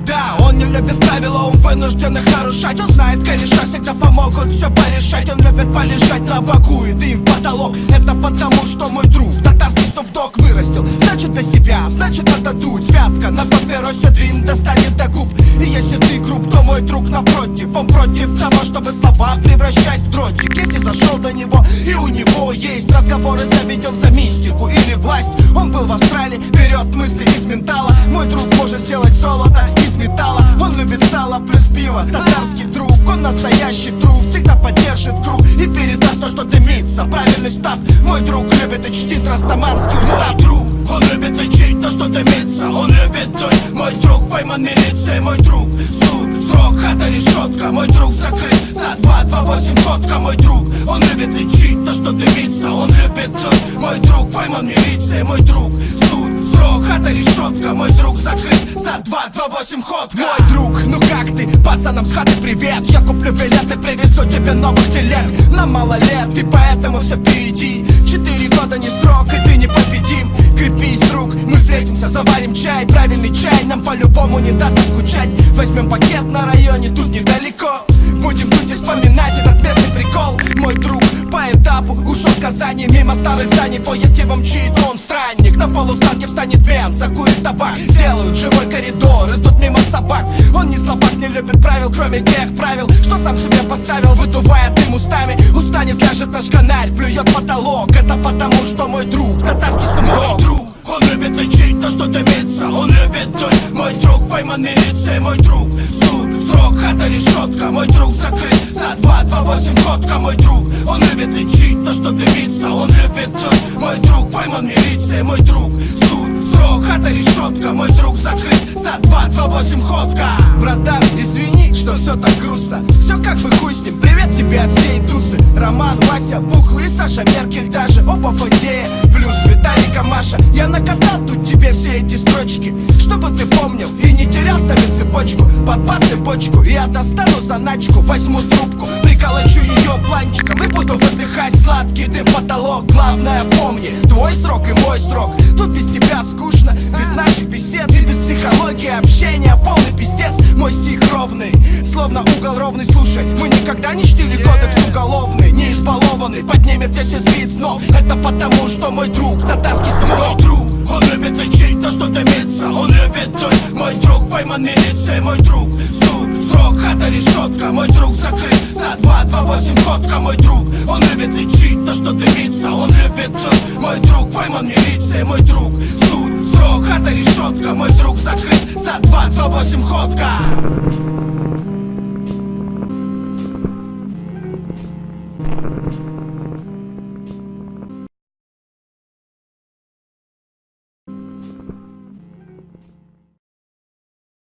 Да, он не любит правила, он вынужден их нарушать. Он знает, кореша всегда помогут все порешать. Он любит полежать на боку и дым в потолок. Это потому, что мой друг татарский Снуп-Дог вырастил. Значит для себя, значит надо дуть. Вятка на папиросе дым достанет до губ. И если ты груб, то мой друг напротив. Он против того, чтобы слова превращать в дротик. Если зашел до него, и у него есть разговоры, заведем за мистику или власть. Он был в Австралии, берет мысли из ментала. Мой друг может сделать золото из металла. Он любит сало плюс пиво, татарский друг. Он настоящий друг, всегда поддержит круг и передаст то, что дымится. Правильный став. Мой друг любит и чтит растаманский устав. Мой друг, он любит лечить то, что дымится. Он любит дуть. Мой друг пойман милицией. Мой друг, суд, срок, хата, решетка. Мой друг закрыт за 228 ходка. Мой друг, он любит лечить то, что дымится. Он любит дуть. Мой друг пойман милицией. Мой друг, суд, срок, хата, решетка. Мой друг закрыт за 228 ходка. Мой друг, ну как ты? Пацанам с хаты привет. Я куплю билеты, привезу тебе новых телег. Нам мало лет, и поэтому все впереди. 4 года не срок, и ты непобедим. Крепись, друг, мы встретимся, заварим чай. Правильный чай нам по-любому не даст заскучать. Возьмем пакет на районе, тут недалеко. Будем тут и вспоминать этот местный прикол. Мой друг по этапу ушел с Казани. Мимо старых зданий поезд его мчит, он странник. На полустанке встанет Бен, закурит табак. Сделают живой коридор, идут мимо собак. Он не слабак, не любит правил, кроме тех правил, что сам себе поставил, выдувая дым устами. Устанет, ляжет на шканарь, плюет потолок. Это потому, что мой друг татарский Снуп-Дог. Мой друг, он любит лечить то, что дымится. Он любит дуть. Мой друг пойман милицией. Мой друг, суд, срок, хата, решетка. Мой друг закрыт за 228 ходка. Мой друг, он любит лечить то, что дымится. Он любит дуть. Мой друг пойман милицией. Мой друг, суд, срок, хата, решетка. Мой друг закрыт за 228 ходка. Братан, извини, что все так грустно. Все как бы хуй с ним. Привет тебе от всей тусы. Роман, Вася, Бухлый, Саша Меркель даже. Оба Фадея, плюс Виталика, Маша. Я накатал тут тебе все эти строчки, чтобы ты помнил и не терял, ставить цепочку. Подпасы бочку, я достану заначку. Возьму трубку, приколочу ее планчиком и буду выдыхать сладкий дым потолок. Главное помни, твой срок и мой срок. Тут без тебя скучно, без наших бесед и без психологии общения. Полный пиздец, мой стих ровный, словно угол ровный. Слушай, мы никогда не чтили кодекс уголовный. Не избалованный, поднимет, если сбит с ног. Это потому, что мой друг татарский Снуп-Дог. Мой друг, он любит лечить то, что дымится. Он любит дуть. Мой друг пойман милицией. Мой друг, суд, срок, хата, решетка. Мой друг закрыт за 228 ходка. Мой друг, он любит лечить то, что дымится. Он любит дуть. Мой друг пойман милицией. Мой друг, суд, срок, хата, решетка. Мой друг закрыт за 228 ходка.